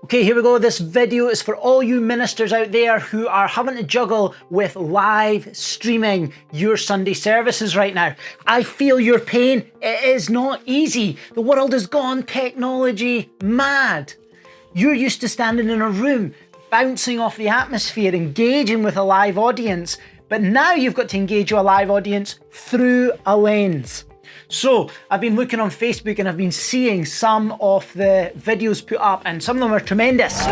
Okay, here we go. This video is for all you ministers out there who are having to juggle with live streaming your Sunday services right now. I feel your pain. It is not easy. The world has gone technology mad. You're used to standing in a room, bouncing off the atmosphere, engaging with a live audience, but now you've got to engage with a live audience through a lens. So I've been looking on Facebook and I've been seeing some of the videos put up, and some of them are tremendous.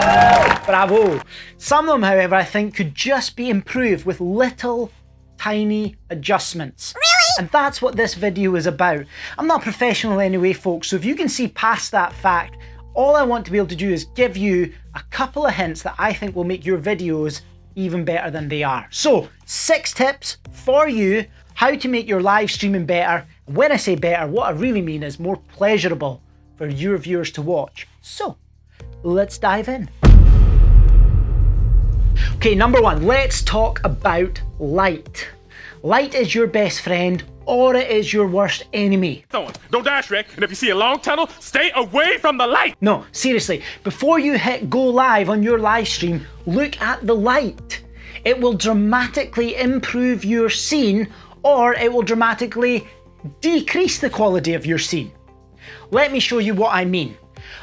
Bravo. Some of them, however, I think could just be improved with little tiny adjustments. Really? And that's what this video is about. I'm not professional anyway, folks, so if you can see past that fact, all I want to be able to do is give you a couple of hints that I think will make your videos even better than they are. So 6 tips for you how to make your live streaming better. When I say better, what I really mean is more pleasurable for your viewers to watch. So, let's dive in. Okay, number 1, let's talk about light. Light is your best friend, or it is your worst enemy. Don't dash, Rick, and if you see a long tunnel, stay away from the light! No, seriously, before you hit go live on your live stream, look at the light. It will dramatically improve your scene, or it will dramatically decrease the quality of your scene. Let me show you what I mean.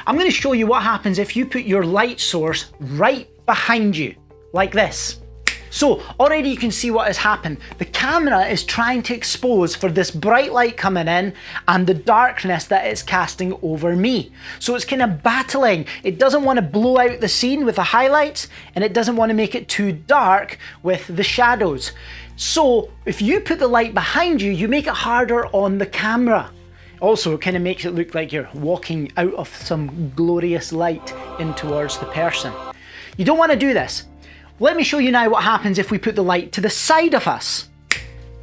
I'm going to show you what happens if you put your light source right behind you, like this. So already you can see what has happened. The camera is trying to expose for this bright light coming in and the darkness that it's casting over me. So it's kind of battling. It doesn't want to blow out the scene with the highlights, and it doesn't want to make it too dark with the shadows. So if you put the light behind you, you make it harder on the camera. Also, it kind of makes it look like you're walking out of some glorious light in towards the person. You don't want to do this. Let me show you now what happens if we put the light to the side of us.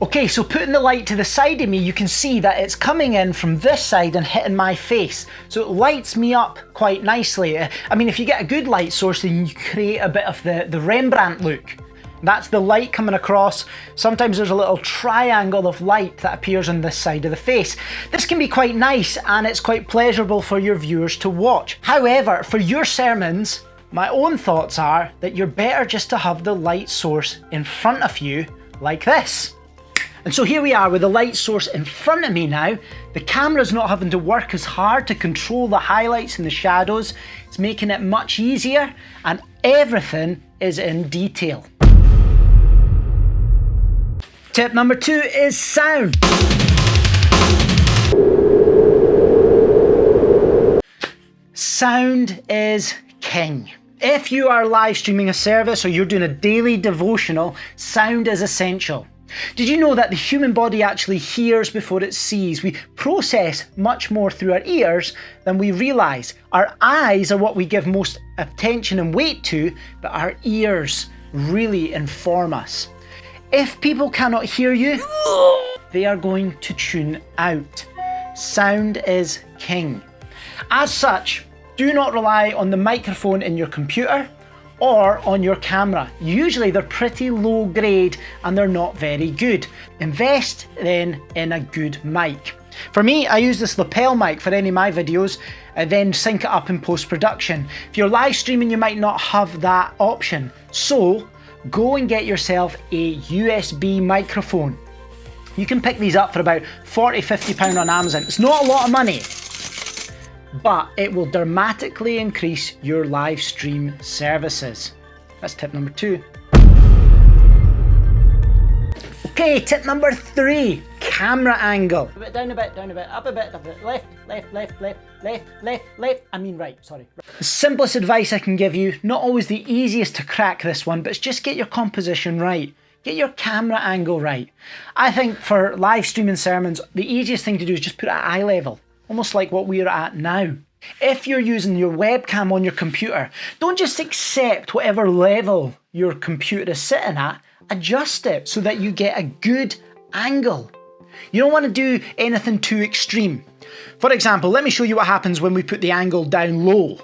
Okay, so putting the light to the side of me, you can see that it's coming in from this side and hitting my face. So it lights me up quite nicely. I mean, if you get a good light source, then you create a bit of the Rembrandt look. That's the light coming across. Sometimes there's a little triangle of light that appears on this side of the face. This can be quite nice and it's quite pleasurable for your viewers to watch. However, for your sermons, my own thoughts are that you're better just to have the light source in front of you like this. And so here we are with the light source in front of me now. The camera's not having to work as hard to control the highlights and the shadows. It's making it much easier, and everything is in detail. Tip number 2 is sound. Sound is king. If you are live streaming a service or you're doing a daily devotional, sound is essential. Did you know that the human body actually hears before it sees? We process much more through our ears than we realise. Our eyes are what we give most attention and weight to, but our ears really inform us. If people cannot hear you, they are going to tune out. Sound is king. As such, do not rely on the microphone in your computer or on your camera. Usually they're pretty low grade and they're not very good. Invest then in a good mic. For me, I use this lapel mic for any of my videos and then sync it up in post-production. If you're live streaming, you might not have that option. So go and get yourself a USB microphone. You can pick these up for about £40–50 on Amazon. It's not a lot of money, but it will dramatically increase your live stream services. That's tip number 2. Okay, tip number 3, camera angle. A bit, down a bit, down a bit, up a bit, left, left, left, left, left, left, left, I mean right, sorry. The simplest advice I can give you, not always the easiest to crack this one, but it's just get your composition right. Get your camera angle right. I think for live streaming sermons, the easiest thing to do is just put it at eye level, almost like what we're at now. If you're using your webcam on your computer, don't just accept whatever level your computer is sitting at, adjust it so that you get a good angle. You don't want to do anything too extreme. For example, let me show you what happens when we put the angle down low.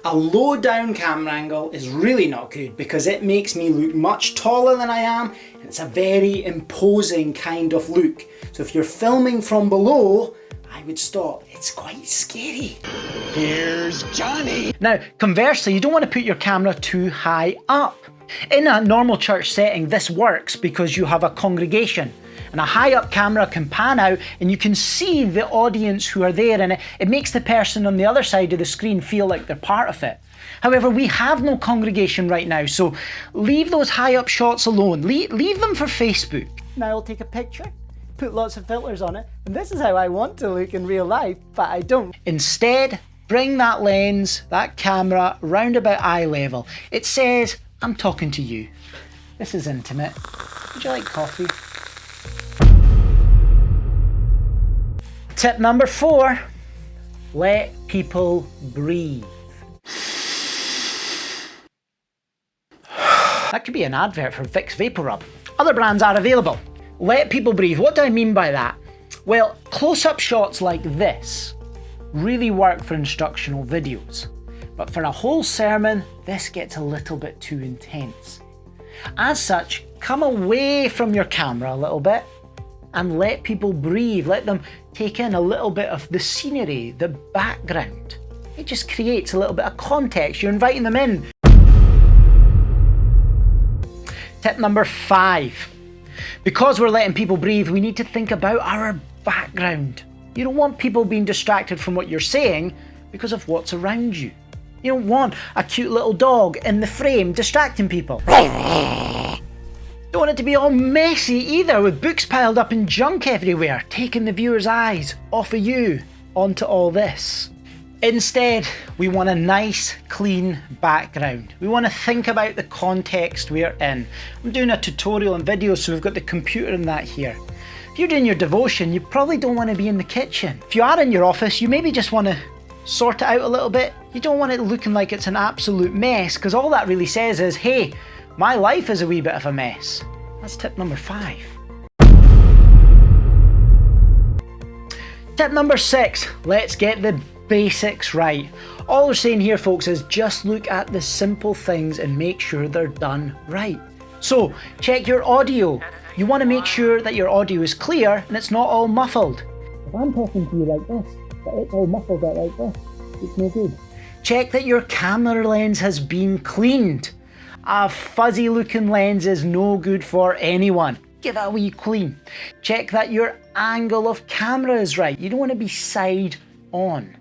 A low down camera angle is really not good because it makes me look much taller than I am. It's a very imposing kind of look. So if you're filming from below, I would stop. It's quite scary. Here's Johnny. Now, conversely, you don't want to put your camera too high up. In a normal church setting, this works because you have a congregation. And a high up camera can pan out and you can see the audience who are there, and it makes the person on the other side of the screen feel like they're part of it. However, we have no congregation right now, so leave those high up shots alone. Leave them for Facebook. Now I'll take a picture, put lots of filters on it, and this is how I want to look in real life, but I don't. Instead, bring that lens, that camera, round about eye level. It says, I'm talking to you. This is intimate. Would you like coffee? Tip number 4, let people breathe. That could be an advert for Vicks VapoRub. Other brands are available. Let people breathe. What do I mean by that? Well, close-up shots like this really work for instructional videos. But for a whole sermon, this gets a little bit too intense. As such, come away from your camera a little bit and let people breathe. Let them take in a little bit of the scenery, the background. It just creates a little bit of context. You're inviting them in. Tip number 5. Because we're letting people breathe, we need to think about our background. You don't want people being distracted from what you're saying because of what's around you. You don't want a cute little dog in the frame distracting people. Don't want it to be all messy either, with books piled up and junk everywhere, taking the viewer's eyes off of you onto all this. Instead, we want a nice, clean background. We want to think about the context we're in. I'm doing a tutorial and video, so we've got the computer and that here. If you're doing your devotion, you probably don't want to be in the kitchen. If you are in your office, you maybe just want to sort it out a little bit. You don't want it looking like it's an absolute mess, because all that really says is, hey, my life is a wee bit of a mess. That's tip number 5. Tip number 6, let's get the basics right. All we're saying here, folks, is just look at the simple things and make sure they're done right. So, check your audio. You want to make sure that your audio is clear and it's not all muffled. If I'm talking to you like this, but it's all muffled out like this, it's no good. Check that your camera lens has been cleaned. A fuzzy looking lens is no good for anyone. Give it a wee clean. Check that your angle of camera is right. You don't want to be side on.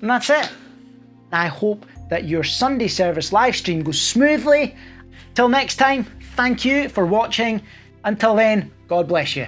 And that's it. I hope that your Sunday service live stream goes smoothly. Till next time, thank you for watching. Until then, God bless you.